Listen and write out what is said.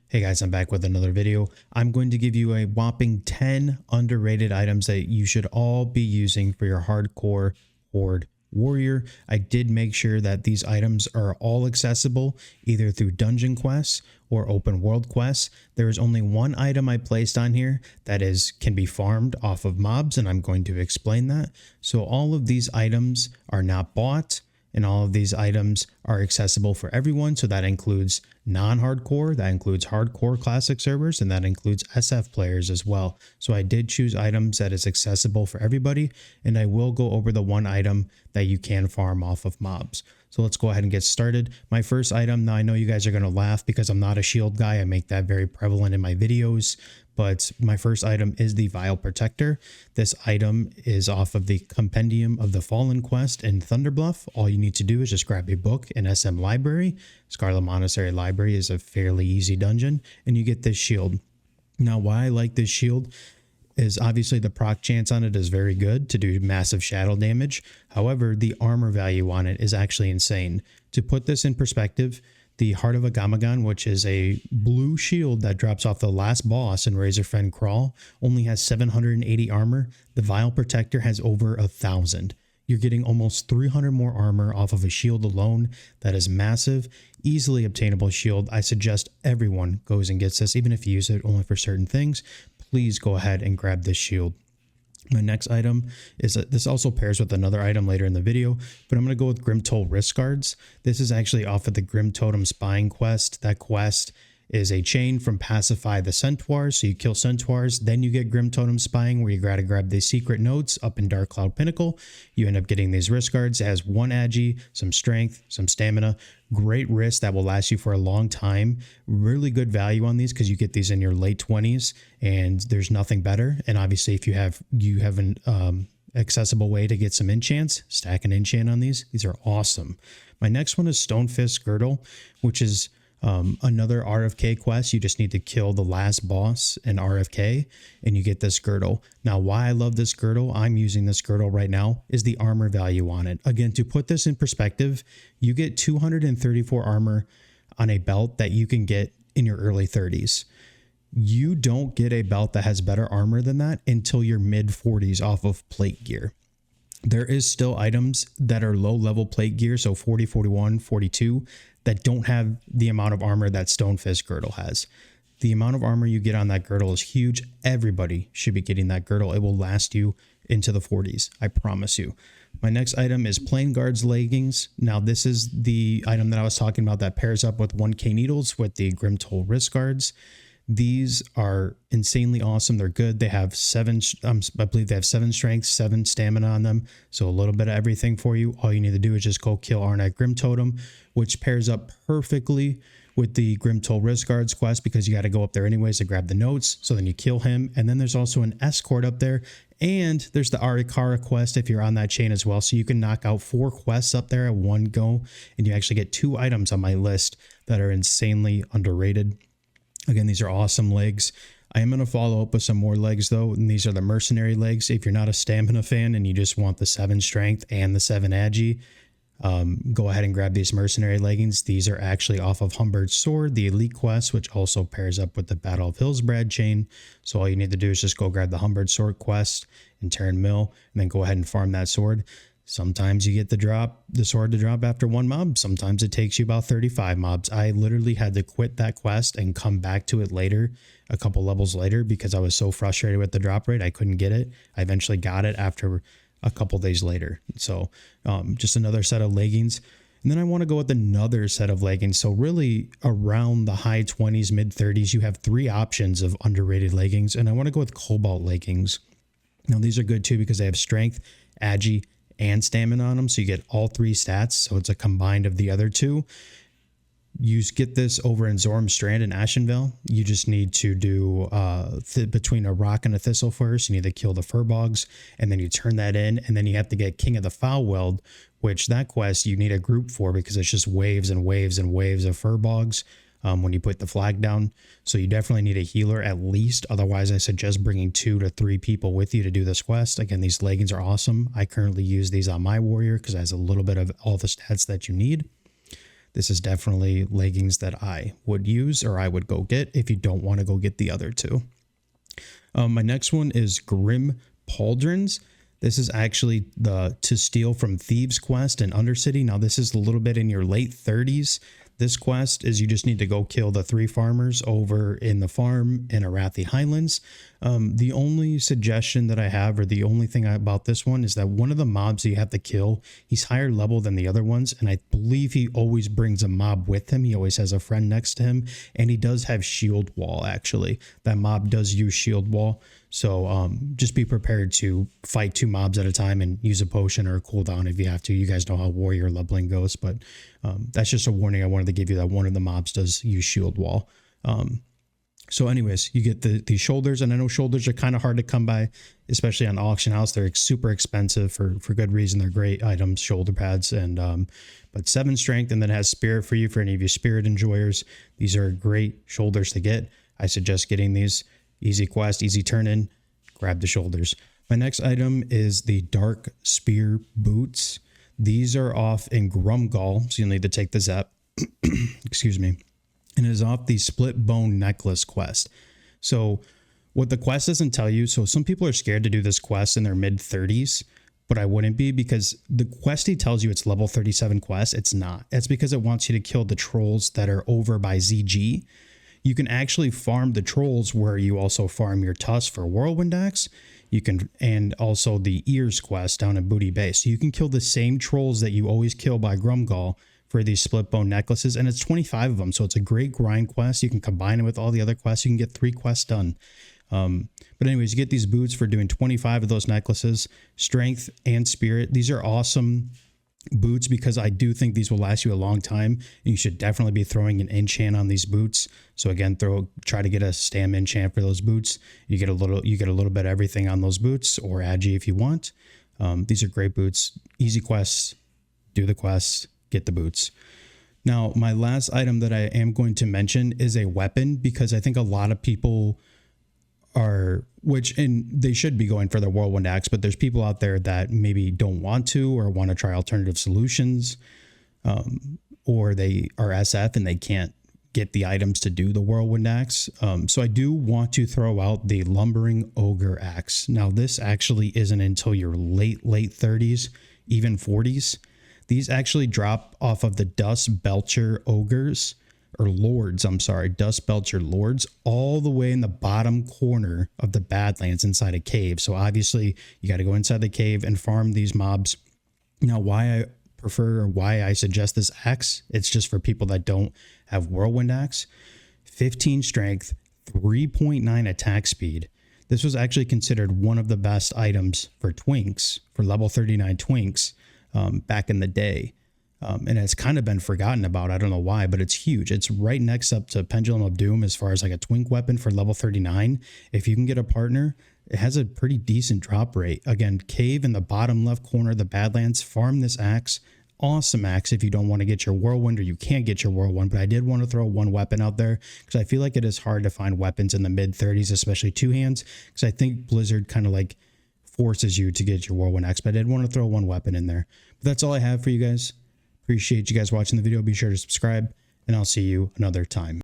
Hey guys, I'm back with another video. I'm going to give you a whopping 10 underrated items that you should all be using for your hardcore horde warrior. I did make sure that these items are all accessible either through dungeon quests or open world quests. There is only one item I placed on here that can be farmed off of mobs, and I'm going to explain that. So all of these items are not bought, and all of these items are accessible for everyone. So that includes non-hardcore, that includes hardcore classic servers, and that includes SF players as well. So I did choose items that is accessible for everybody, and I will go over the one item that you can farm off of mobs. So let's go ahead and get started. My first item, now I know you guys are going to laugh because I'm not a shield guy. I make that very prevalent in my videos. But my first item is the Vile Protector. This item is off of the Compendium of the Fallen quest in Thunderbluff. All you need to do is just grab a book in SM Library. Scarlet Monastery Library is a fairly easy dungeon, and you get this shield. Now, why I like this shield is obviously the proc chance on it is very good to do massive shadow damage. However, the armor value on it is actually insane. To put this in perspective, the Heart of a Gamagon, which is a blue shield that drops off the last boss in Razorfen Crawl, only has 780 armor. The Vile Protector has over 1,000. You're getting almost 300 more armor off of a shield alone. That is massive, easily obtainable shield. I suggest everyone goes and gets this, even if you use it only for certain things. Please go ahead and grab this shield. My next item is this also pairs with another item later in the video, but I'm going to go with Grimtotem wristguards. This is actually off of the Grimtotem spying quest. That quest is a chain from Pacify the Centaurs. So you kill Centaurs, then you get Grimtotem spying where you gotta grab the secret notes up in Dark Cloud Pinnacle. You end up getting these wrist guards. It has 1 agi, some strength, some stamina, great wrist that will last you for a long time. Really good value on these because you get these in your late 20s and there's nothing better. And obviously if you have an accessible way to get some enchants, stack an enchant on these. These are awesome. My next one is Stonefist girdle, which is another RFK quest. You just need to kill the last boss in RFK and you get this girdle. Now, why I love this girdle, I'm using this girdle right now, is the armor value on it. Again, to put this in perspective, you get 234 armor on a belt that you can get in your early 30s. You don't get a belt that has better armor than that until your mid 40s off of plate gear. There is still items that are low level plate gear, so 40, 41, 42, that don't have the amount of armor that Stonefist girdle has. The amount of armor you get on that girdle is huge. Everybody should be getting that girdle. It will last you into the 40s. I promise you. My next item is Plainsguard's leggings. Now, this is the item that I was talking about that pairs up with 1k needles with the Grimtotem wrist guards. These are insanely awesome. They're good. They have I believe they have 7 strength, 7 stamina on them. So a little bit of everything for you. All you need to do is just go kill Arnak Grimtotem, which pairs up perfectly with the Grimtotem wrist guards quest because you got to go up there anyways to grab the notes. So then you kill him. And then there's also an escort up there. And there's the Arikara quest if you're on that chain as well. So you can knock out 4 quests up there at one go. And you actually get 2 items on my list that are insanely underrated. Again, these are awesome legs. I am going to follow up with some more legs though, and these are the Mercenary legs. If you're not a stamina fan and you just want the 7 strength and the 7 agi, go ahead and grab these Mercenary leggings. These are actually off of Humbert's sword, the elite quest, which also pairs up with the Battle of Hillsbrad chain. So all you need to do is just go grab the Humbert sword quest in Terran Mill, and then go ahead and farm that sword. Sometimes you get the sword to drop after 1 mob. Sometimes it takes you about 35 mobs. I literally had to quit that quest and come back to it later, a couple levels later, because I was so frustrated with the drop rate. I couldn't get it. I eventually got it after a couple days later. So just another set of leggings. And then I want to go with another set of leggings. So really around the high 20s, mid 30s, you have 3 options of underrated leggings. And I want to go with Cobalt leggings. Now these are good too because they have strength, agi, and stamina on them, so you get all 3 stats, so it's a combined of the other 2. You get this over in Zormstrand and Ashenvale. You just need to do between a rock and a thistle first. You need to kill the furbogs, and then you turn that in, and then you have to get King of the Foulweld, which that quest you need a group for because it's just waves and waves and waves of furbogs when you put the flag down. So you definitely need a healer at least. Otherwise, I suggest bringing 2 to 3 people with you to do this quest. Again, these leggings are awesome. I currently use these on my warrior because it has a little bit of all the stats that you need. this is definitely leggings that I would use, or I would go get if you don't want to go get the other two. My next one is Grim Pauldrons. This is actually the To Steal from Thieves quest in Undercity. Now this is a little bit in your late 30s. This quest is you just need to go kill the 3 farmers over in the farm in Arathi Highlands. The only suggestion that I have, or the only thing about this one, is that one of the mobs you have to kill, he's higher level than the other ones, and I believe he always brings a mob with him. He always has a friend next to him, and he does have shield wall, actually. That mob does use shield wall, so just be prepared to fight 2 mobs at a time and use a potion or a cooldown if you have to. You guys know how warrior leveling goes, but that's just a warning I wanted to give you, that one of the mobs does use shield wall. So anyways, you get the shoulders, and I know shoulders are kind of hard to come by, especially on auction house. They're super expensive for good reason. They're great items, shoulder pads, and but 7 strength, and then has spirit for you for any of you spirit enjoyers. These are great shoulders to get. I suggest getting these. Easy quest, easy turn in, grab the shoulders. My next item is the Darkspear boots. These are off in Grumgall, so you'll need to take the Zep. Excuse me. And it is off the Split Bone Necklace quest. So what the quest doesn't tell you, so some people are scared to do this quest in their mid-30s, but I wouldn't be, because the questie tells you it's level 37 quest. It's not. It's because it wants you to kill the trolls that are over by ZG. You can actually farm the trolls where you also farm your tusk for Whirlwind Axe. You can, and also the Ears quest down in Booty Bay. So you can kill the same trolls that you always kill by Grumgall for these split bone necklaces, and it's 25 of them. So it's a great grind quest. You can combine it with all the other quests. You can get 3 quests done. But anyways, you get these boots for doing 25 of those necklaces, strength and spirit. These are awesome boots because I do think these will last you a long time, and you should definitely be throwing an enchant on these boots. So again, try to get a stam enchant for those boots. You get a little bit of everything on those boots, or agi if you want. These are great boots, easy quests, do the quests, get the boots. Now, my last item that I am going to mention is a weapon, because I think a lot of people and they should be going for the Whirlwind Axe, but there's people out there that maybe don't want to, or want to try alternative solutions, or they are SF and they can't get the items to do the Whirlwind Axe. So I do want to throw out the Lumbering Ogre Axe. Now, this actually isn't until your late 30s, even 40s. These actually drop off of the Dust Belcher Ogres, or Lords, I'm sorry, Dust Belcher Lords, all the way in the bottom corner of the Badlands inside a cave. So obviously you got to go inside the cave and farm these mobs. Now, why I prefer, or why I suggest this axe, it's just for people that don't have Whirlwind Axe. 15 strength, 3.9 attack speed. This was actually considered one of the best items for twinks, for level 39 twinks, back in the day. And it's kind of been forgotten about. I don't know why, but it's huge. It's right next up to Pendulum of Doom as far as like a twink weapon for level 39. If you can get a partner, it has a pretty decent drop rate. Again, cave in the bottom left corner of the Badlands. Farm this axe. Awesome axe if you don't want to get your Whirlwind, or you can't get your Whirlwind. But I did want to throw one weapon out there because I feel like it is hard to find weapons in the mid 30s, especially 2 hands, because I think Blizzard kind of like forces you to get your Whirlwind Axe. But I did want to throw one weapon in there. But that's all I have for you guys. Appreciate you guys watching the video. Be sure to subscribe, and I'll see you another time.